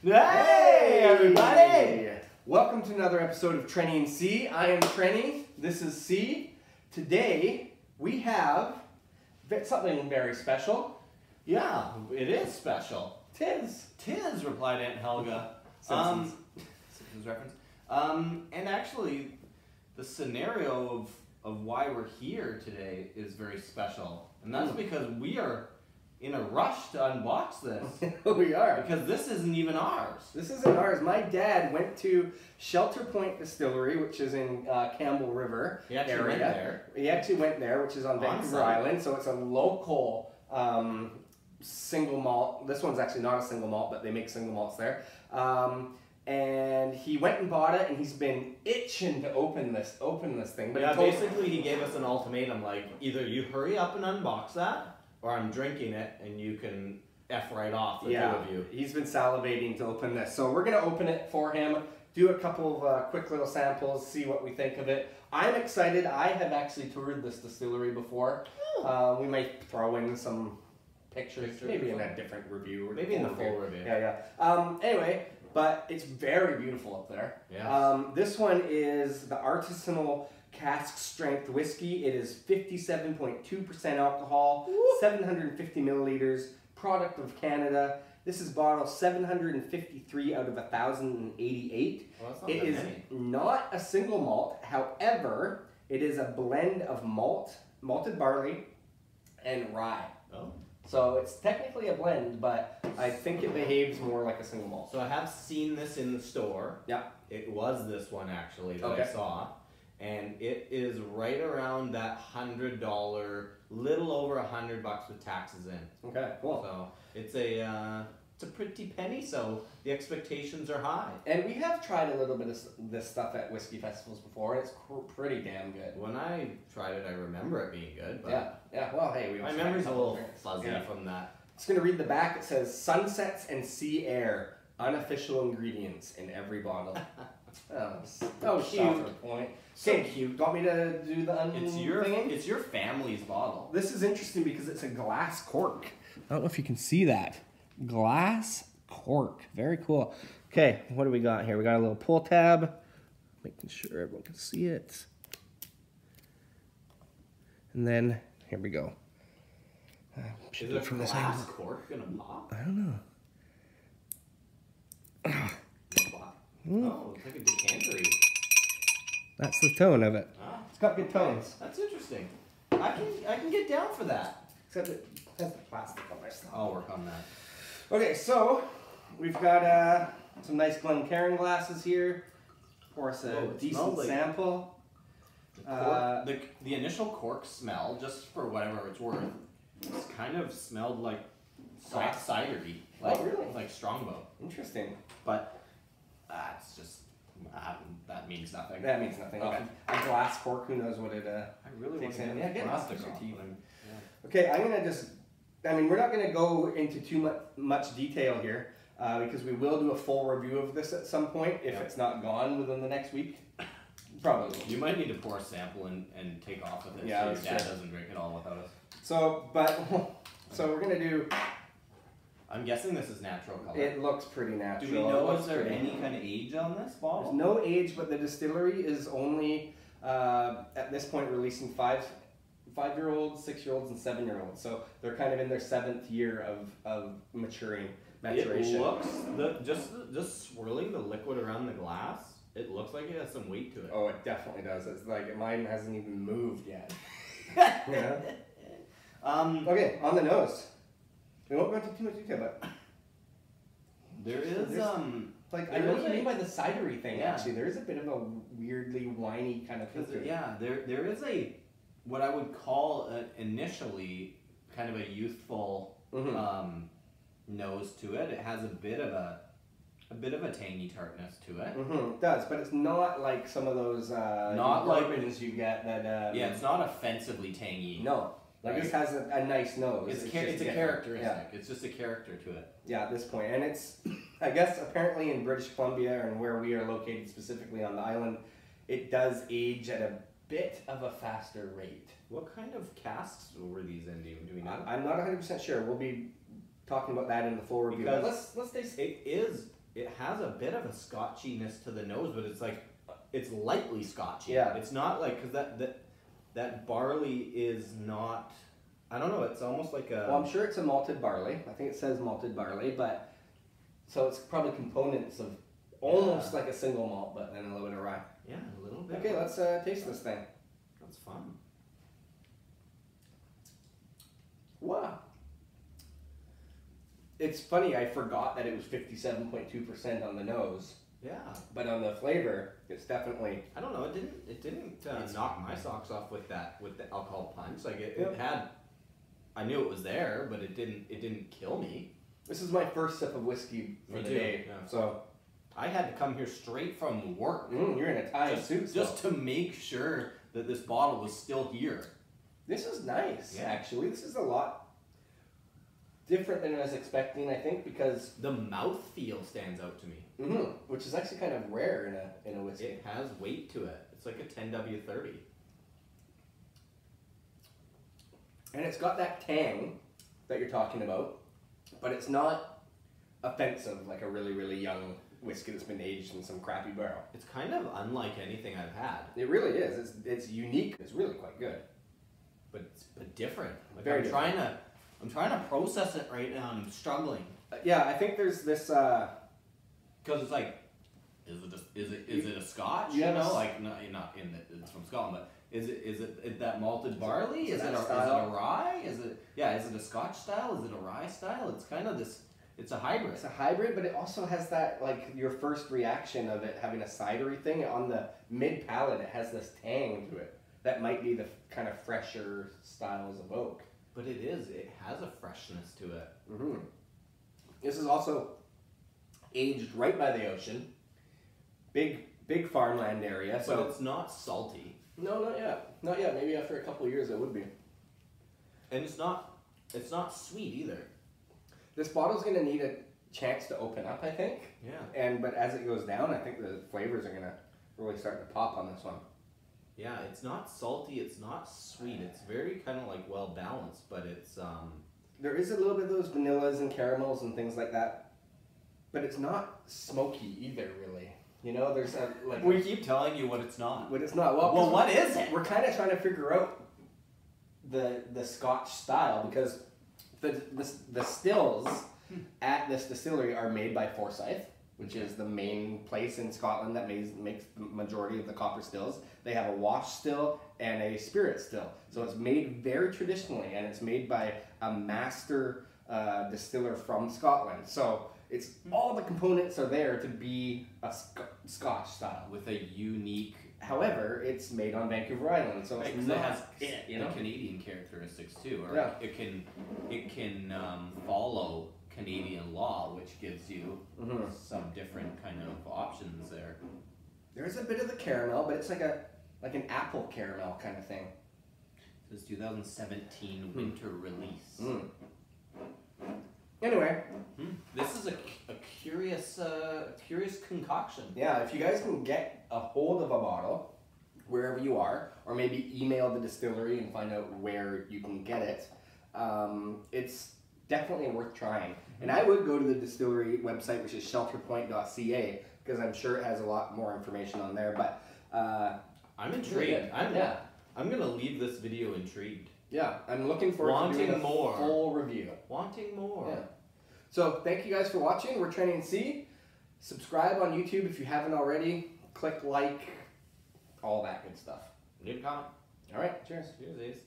Hey everybody! Welcome to another episode of Trenny and C. I am Trenny. This is C. Today we have something very special. Yeah, it is special. Tis, replied Aunt Helga. Simpsons reference. And actually, the scenario of why we're here today is very special. And that's because we are in a rush to unbox this. We are. Because this isn't even ours. This isn't ours. My dad went to Shelter Point Distillery, which is in Campbell River He actually area. went there. He actually went there, which is on Vancouver Island. So it's a local single malt. This one's actually not a single malt, but they make single malts there. And he went and bought it, and he's been itching to open this thing. But yeah, basically he gave us an ultimatum, like, either you hurry up and unbox that, or I'm drinking it, and you can F right off, the two of you. He's been salivating to open this. So we're going to open it for him, do a couple of quick little samples, see what we think of it. I'm excited. I have actually toured this distillery before. We might throw in some pictures, maybe in a different review. Or maybe in the full review. Yeah. Anyway, but it's very beautiful up there. Yeah. This one is the Artisanal Cask Strength Whiskey. It is 57.2% alcohol, 750 milliliters, product of Canada. This is bottle 753 out of 1,088. Well, that's not it that is many. not a single malt. However, it is a blend of malted barley, and rye. Oh. So it's technically a blend, but I think it behaves more like a single malt. So I have seen this in the store. Yeah. It was this one actually that I saw. And it is right around that $100, little over $100 with taxes in. Okay, cool. So it's a pretty penny, so the expectations are high. And we have tried a little bit of this stuff at whiskey festivals before, and it's pretty damn good. When I tried it, I remember it being good. But yeah. Well, hey, my memory's a little fuzzy from that. Just gonna read the back. It says sunsets and sea air, unofficial ingredients in every bottle. Oh, cute. Point. So okay, cute. Want me to do the thing? It's your family's bottle. This is interesting because it's a glass cork. I don't know if you can see that. Glass cork. Very cool. Okay, what do we got here? We got a little pull tab. Making sure everyone can see it. And then, here we go. Is it a glass cork gonna pop? I don't know. Oh, it's like a decanter. That's the tone of it. Ah, it's got good tones. That's interesting. I can get down for that. Except it has the plastic on my stuff. I'll work on that. Okay, so we've got some nice Glencairn glasses here. Pour us a decent sample. The initial cork smell, just for whatever it's worth, kind of smelled like soft cidery. Like, really? Like Strongbow. Interesting. But it's just, that means nothing. That means nothing. Okay. A glass cork, who knows what it I really want takes to in. get plastic off. teeth. Okay, I'm going to we're not going to go into too much detail here because we will do a full review of this at some point if it's not gone within the next week. Probably. You might need to pour a sample and take off with it so your dad doesn't drink it all without us. So we're going to do... I'm guessing this is natural color. It looks pretty natural. Do we know, is there any kind of age on this bottle? There's no age, but the distillery is only, at this point, releasing five-year-olds, 6-year-olds, and 7-year-olds. So they're kind of in their 7th year of maturation. It looks, just swirling the liquid around the glass, it looks like it has some weight to it. Oh, it definitely does. It's like mine hasn't even moved yet. Okay, on the nose. We won't go into too much detail, but there is like I know what you mean by the cidery thing. Actually, there is a bit of a weirdly winey kind of thing. There is a what I would call initially kind of a youthful nose to it. It has a bit of a tangy tartness to it. It does, but it's not like some of those bourbons you get that. It's not offensively tangy. No. Like this has a nice nose. It's a characteristic. Yeah. It's just a character to it. Yeah, at this point. And it's, I guess, apparently in British Columbia and where we are located specifically on the island, it does age at a bit of a faster rate. What kind of casks were these in? Do we know? I'm not 100% sure. We'll be talking about that in the full review. Because let's say it has a bit of a scotchiness to the nose, but it's like it's lightly scotchy. Yeah. It's not like because that barley is not. I don't know. It's almost like a. Well, I'm sure it's a malted barley. I think it says malted barley, but so it's probably components of almost like a single malt, but then a little bit of rye. Yeah, a little bit. Okay, let's taste this thing. That's fun. Wow. It's funny, I forgot that it was 57.2% on the nose, Yeah. but on the flavor, it's definitely. I don't know. It didn't knock my socks off with the alcohol punch. Like it Yep. had. I knew it was there, but it didn't kill me. This is my first sip of whiskey for Me the too, day, yeah. so. I had to come here straight from work. You're in a tie suit still. Just to make sure that this bottle was still here. This is nice, Yeah. actually. This is a lot different than I was expecting, I think, because The mouthfeel stands out to me. which is actually kind of rare in a whiskey. It has weight to it. It's like a 10W30. And it's got that tang that you're talking about, but it's not offensive like a really, really young whiskey that's been aged in some crappy barrel. It's kind of unlike anything I've had, It really is. It's unique. It's really quite good. but different. Like Very I'm different. trying to process it right now. And I'm struggling Yeah, I think there's this. because it's like, is it a Scotch? You You have a know, s- like not in that it's from Scotland, but is it that malted barley? Is Is it it that a style? rye? Is it a Scotch style? Is it a rye style? It's kind of this. It's a hybrid. It's a hybrid, but it also has that, like, your first reaction of it having a cidery thing. On the mid palate, it has this tang to it. That might be the kind of fresher styles of oak. But it has a freshness to it. This is also aged right by the ocean. Big farmland area. So But it's not salty. no, not yet. Not yet. Maybe after a couple of years it would be. And it's not sweet either. This bottle's gonna need a chance to open up, I think. Yeah. But as it goes down, I think the flavors are gonna really start to pop on this one. Yeah, it's not salty, it's not sweet. It's very kind of like well balanced, but it's There is a little bit of those vanillas and caramels and things like that, but it's not smoky either, really. You know, there's a like. we keep telling you what it's not. But it's not. Well, Well, what is it? We're kind of trying to figure out the Scotch style because the stills at this distillery are made by Forsyth, which is the main place in Scotland that makes the majority of the copper stills. They have a wash still and a spirit still. So it's made very traditionally, and it's made by a master distiller from Scotland. So it's all the components are there to be a Scotch style. With a unique. However, it's made on Vancouver Island, so Right, it's 'cause not it has you the know. Canadian characteristics too. Or Yeah. it can follow Canadian law, which gives you some different kind of options there. There's a bit of the caramel, but it's like an apple caramel kind of thing. This is 2017 winter release. Anyway, This is a curious concoction. yeah, if you guys can get a hold of a bottle wherever you are, or maybe email the distillery and find out where you can get it, it's definitely worth trying. And I would go to the distillery website, which is shelterpoint.ca, because I'm sure it has a lot more information on there. But I'm really intrigued. good. I'm gonna leave this video intrigued. Yeah, I'm looking forward to doing a Wanting more. full review. Wanting more. Yeah. So thank you guys for watching. We're Trenny and C. Subscribe on YouTube if you haven't already. Click like, all that good stuff. Leave a comment. All right, cheers. Cheers, Ace.